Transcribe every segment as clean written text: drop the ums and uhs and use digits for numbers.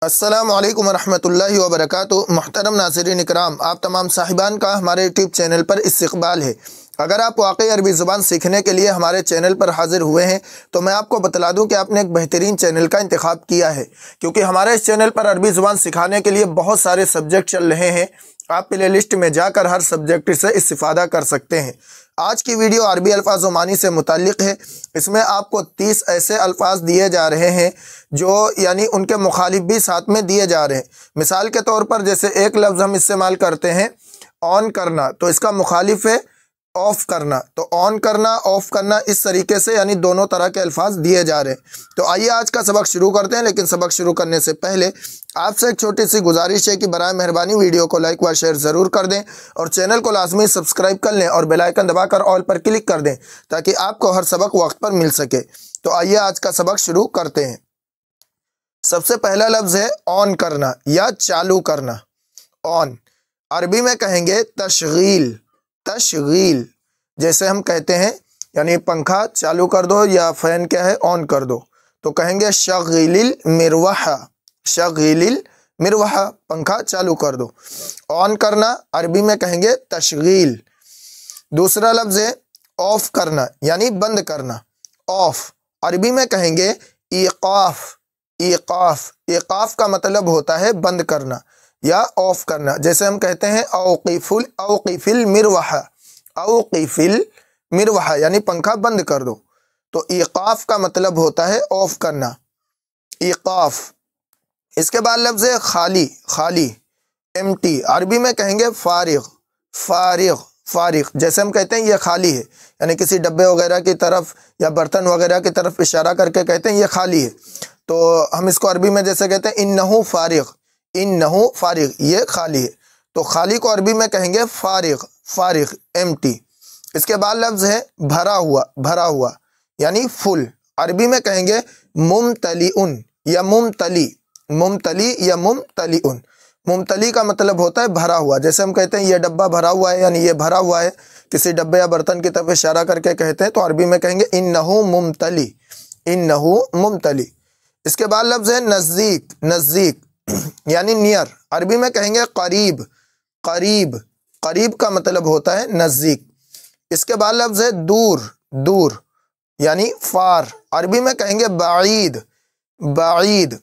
السلام علیکم ورحمۃ اللہ وبرکاتہ۔ محترم ناظرین اکرام، آپ تمام صاحبان کا ہمارے یوٹیوب چینل پر استقبال ہے۔ اگر آپ واقعی عربی زبان سیکھنے کے لیے ہمارے چینل پر حاضر ہوئے ہیں تو میں آپ کو بتلا دوں کہ آپ نے ایک بہترین چینل کا انتخاب کیا ہے، کیونکہ ہمارے اس چینل پر عربی زبان سکھانے کے لیے بہت سارے سبجیکٹ چل رہے ہیں۔ آپ پلے لسٹ میں جا کر ہر سبجیکٹ سے استفادہ کر سکتے ہیں۔ آج کی ویڈیو عربی الفاظ و معنی سے متعلق ہے۔ اس میں آپ کو 30 ایسے الفاظ دیے جا رہے ہیں جو یعنی ان کے مخالف بھی ساتھ میں دیے جا رہے ہیں۔ مثال کے طور پر جیسے ایک لفظ ہم استعمال کرتے ہیں آن کرنا، تو اس کا مخالف ہے آف کرنا۔ تو آن کرنا، آف کرنا، اس طریقے سے یعنی دونوں طرح کے الفاظ دیے جا رہے ہیں۔ تو آئیے آج کا سبق شروع کرتے ہیں، لیکن سبق شروع کرنے سے پہلے آپ سے ایک چھوٹی سی گزارش ہے کہ برائے مہربانی ویڈیو کو لائک و شیئر ضرور کر دیں اور چینل کو لازمی سبسکرائب کر لیں اور بیل آئیکن دبا کر آل پر کلک کر دیں تاکہ آپ کو ہر سبق وقت پر مل سکے۔ تو آئیے آج کا سبق شروع کرتے ہیں۔ سب سے پہلا لفظ ہے آن کرنا یا چالو کرنا۔ آن عربی میں کہیں گے تشغیل۔ تشغیل جیسے ہم کہتے ہیں یعنی پنکھا چالو کر دو یا فین کیا ہے آن کر دو، تو کہیں گے شغل المروحہ۔ شغل المروحہ، پنکھا چالو کر دو۔ آن کرنا عربی میں کہیں گے تشغیل۔ دوسرا لفظ ہے آف کرنا یعنی بند کرنا۔ آف عربی میں کہیں گے ایقاف۔ ایقاف، ایقاف کا مطلب ہوتا ہے بند کرنا یا آف کرنا۔ جیسے ہم کہتے ہیں اوقف المروحہ۔ اوقف المروحہ یعنی پنکھا بند کر دو، تو ایقاف کا مطلب ہوتا ہے آف کرنا، ایقاف۔ اس کے بعد لفظ ہے خالی۔ خالی empty عربی میں کہیں گے فارغ۔ فارغ، فارغ جیسے ہم کہتے ہیں یہ خالی ہے، یعنی کسی ڈبے وغیرہ کی طرف یا برتن وغیرہ کی طرف اشارہ کر کے کہتے ہیں یہ خالی ہے، تو ہم اس کو عربی میں جیسے کہتے ہیں انہو فارغ۔ انہو فارغ، یہ خالی ہے، تو خالی کو عربی میں کہیں گے فارغ۔ فارغ empty۔ اس کے بعد لفظ ہے بھرا ہوا۔ بھرا ہوا یعنی فل، عربی میں کہیں گے ممتلیئن یا ممتلی۔ ممتلی یا ممتلیئن۔ ممتلی کا مطلب ہوتا ہے بھرا ہوا، جیسے ہم کہتے ہیں یہ ڈبہ بھرا ہوا ہے یعنی یہ بھرا ہوا ہے، کسی ڈبے یا برتن کی طرف اشارہ کر کے کہتے ہیں تو عربی میں کہیں گے انہو ممتلی۔ انہو ممتلی۔ اس کے بعد لفظ ہے نزدیک۔ نزدیک یعنی نیئر، عربی میں کہیں گے قریب۔ قریب، قریب کا مطلب ہوتا ہے نزدیک۔ اس کے بعد لفظ ہے دور۔ دور یعنی فار، عربی میں کہیں گے بعید۔ بعید،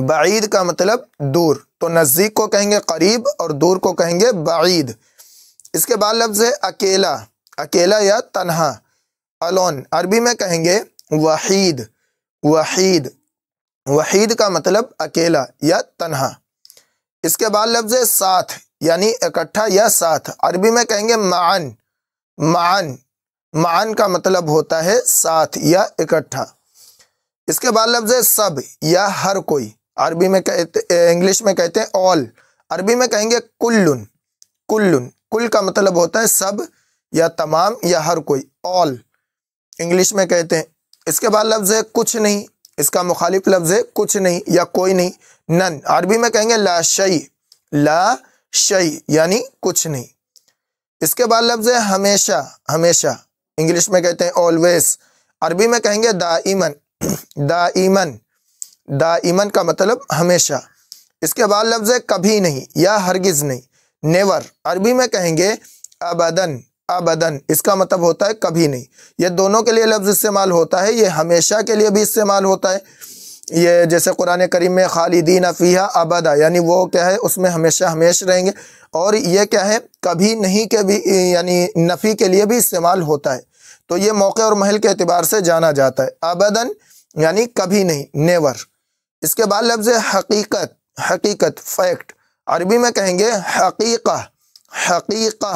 بعید کا مطلب دور، تو نزدیک کو کہیں گے قریب اور دور کو کہیں گے بعید۔ اس کے بعد لفظ ہے اکیلا۔ اکیلا یا تنہا، alone، عربی میں کہیں گے وحید۔ وحید، وحید کا مطلب اکیلا یا تنہا۔ اس کے بعد لفظ ہے ساتھ یعنی اکٹھا یا ساتھ، عربی میں کہیں گے معاً۔ معاً، معاً کا مطلب ہوتا ہے ساتھ یا اکٹھا۔ اس کے بعد لفظ ہے سب یا ہر کوئی، عربی میں انگلش میں کہتے ہیں all، عربی میں کہیں گے کلن۔ کلن، کل کا مطلب ہوتا ہے سب یا تمام یا ہر کوئی، all انگلش میں کہتے ہیں۔ اس کے بعد لفظ ہے کچھ نہیں، اس کا مخالف لفظ ہے کچھ نہیں یا کوئی نہیں، نن، عربی میں کہیں گے لا شیء۔ لا شیء یعنی کچھ نہیں۔ اس کے بعد لفظ ہے ہمیشہ۔ ہمیشہ انگلش میں کہتے ہیں always، عربی میں کہیں گے دائماً۔ دائماً، دائماً کا مطلب ہمیشہ۔ اس کے بعد لفظ ہے کبھی نہیں یا ہرگز نہیں، نیور، عربی میں کہیں گے ابداً۔ ابداً اس کا مطلب ہوتا ہے کبھی نہیں۔ یہ دونوں کے لیے لفظ استعمال ہوتا ہے، یہ ہمیشہ کے لیے بھی استعمال ہوتا ہے۔ یہ جیسے قرآن کریم میں خالدین فیہا ابدا یعنی وہ کیا ہے اس میں ہمیشہ ہمیشہ رہیں گے، اور یہ کیا ہے کبھی نہیں کے بھی یعنی نفی کے لیے بھی استعمال ہوتا ہے، تو یہ موقع اور محل کے اعتبار سے جانا جاتا ہے۔ ابداً یعنی کبھی نہیں، نیور۔ اس کے بعد لفظ ہے حقیقت۔ حقیقت فیکٹ، عربی میں کہیں گے حقیقہ۔ حقیقہ،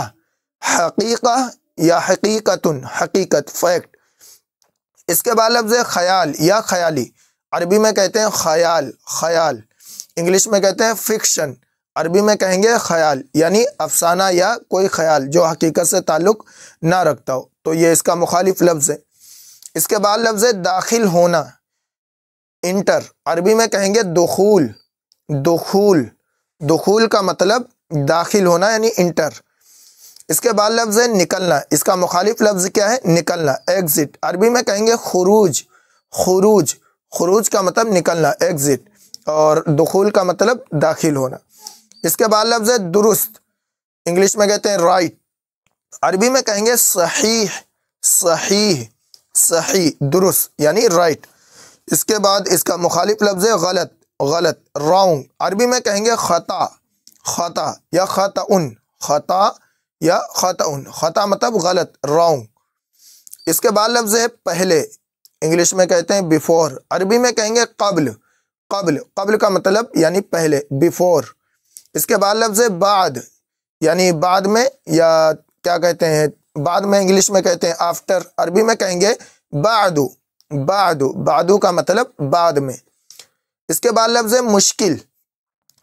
حقیقہ یا حقیقتن، حقیقت فیکٹ۔ اس کے بعد لفظ ہے خیال یا خیالی، عربی میں کہتے ہیں خیال۔ خیال انگلش میں کہتے ہیں فکشن، عربی میں کہیں گے خیال یعنی افسانہ یا کوئی خیال جو حقیقت سے تعلق نہ رکھتا ہو، تو یہ اس کا مخالف لفظ ہے۔ اس کے بعد لفظ ہے داخل ہونا، انٹر، عربی میں کہیں گے دخول۔ دخول، دخول کا مطلب داخل ہونا یعنی انٹر۔ اس کے بعد لفظ ہے نکلنا، اس کا مخالف لفظ کیا ہے نکلنا، ایگزٹ، عربی میں کہیں گے خروج۔ خروج، خروج کا مطلب نکلنا، ایگزٹ، اور دخول کا مطلب داخل ہونا۔ اس کے بعد لفظ ہے درست، انگلش میں کہتے ہیں رائٹ، عربی میں کہیں گے صحیح، صحیح صحیح درست یعنی رائٹ۔ اس کے بعد اس کا مخالف لفظ ہے غلط، غلط رانگ، عربی میں کہیں گے خطا، خطا یا خطأن، خطا یا خطأن، خطا مطلب غلط رانگ۔ اس کے بعد لفظ ہے پہلے، انگلش میں کہتے ہیں بیفور، عربی میں کہیں گے قبل، قبل، قبل کا مطلب یعنی پہلے بیفور۔ اس کے بعد لفظ ہے بعد، یعنی بعد میں، یا کیا کہتے ہیں بعد میں انگلش میں کہتے ہیں آفٹر، عربی میں کہیں گے بعدو، بعدو، بعدو کا مطلب بعد میں۔ اس کے بعد لفظ ہے مشکل،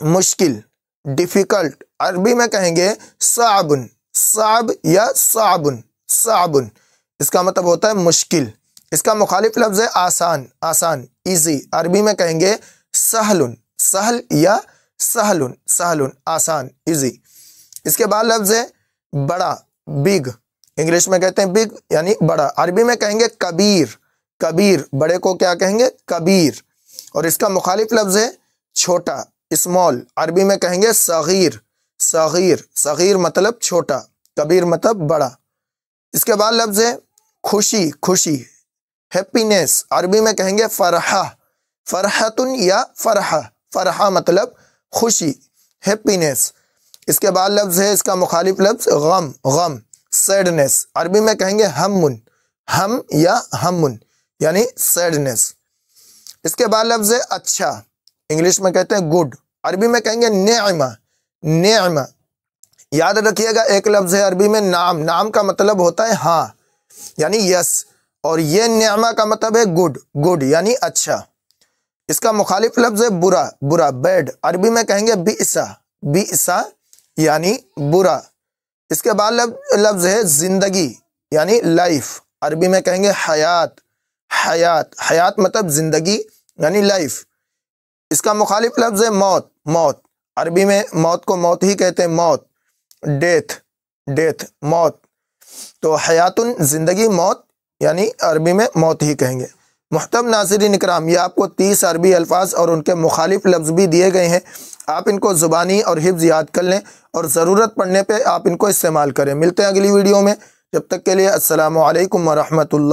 مشکل ڈیفیکلٹ، عربی میں کہیں گے صعبن، صعب یا صعبن، صعبن، اس کا مطلب ہوتا ہے مشکل۔ اس کا مخالف لفظ ہے آسان، آسان ایزی، عربی میں کہیں گے سہلن، سہل یا سہلن، سہلن آسان ایزی۔ اس کے بعد لفظ ہے بڑا، بگ، انگلش میں کہتے ہیں بگ یعنی بڑا، عربی میں کہیں گے کبیر، کبیر، بڑے کو کیا کہیں گے کبیر۔ اور اس کا مخالف لفظ ہے چھوٹا، اسمال، عربی میں کہیں گے صغیر، صغیر، صغیر مطلب چھوٹا، کبیر مطلب بڑا۔ اس کے بعد لفظ ہے خوشی، خوشی ہیپینس، عربی میں کہیں گے فرحہ، فرحتن یا فرحہ، فرحہ مطلب خوشی، ہیپینس۔ اس کے بعد لفظ ہے اس کا مخالف لفظ غم، غم سیڈنس، عربی میں کہیں گے ہمن، ہم یا ہمن یعنی سیڈنس۔ اس کے بعد لفظ ہے اچھا، انگلش میں کہتے ہیں گڈ، عربی میں کہیں گے نعمہ، نعمہ۔ یاد رکھیے گا ایک لفظ ہے عربی میں نعم، نعم کا مطلب ہوتا ہے ہاں یعنی یس، اور یہ نعمہ کا مطلب ہے گڈ، گڈ یعنی اچھا۔ اس کا مخالف لفظ ہے برا، برا بیڈ، عربی میں کہیں گے بئسا، بئسا یعنی برا۔ اس کے بعد لفظ ہے زندگی یعنی لائف، عربی میں کہیں گے حیات، حیات، حیات مطلب زندگی یعنی لائف۔ اس کا مخالف لفظ ہے موت، موت، عربی میں موت کو موت ہی کہتے ہیں، موت، ڈیتھ، ڈیتھ موت، تو حیاتن زندگی، موت یعنی عربی میں موت ہی کہیں گے۔ محترم ناظرین اکرام، یہ آپ کو 30 عربی الفاظ اور ان کے مخالف لفظ بھی دیے گئے ہیں، آپ ان کو زبانی اور حفظ یاد کر لیں اور ضرورت پڑنے پہ آپ ان کو استعمال کریں۔ ملتے ہیں اگلی ویڈیو میں، جب تک کے لیے السلام علیکم ورحمۃ اللہ۔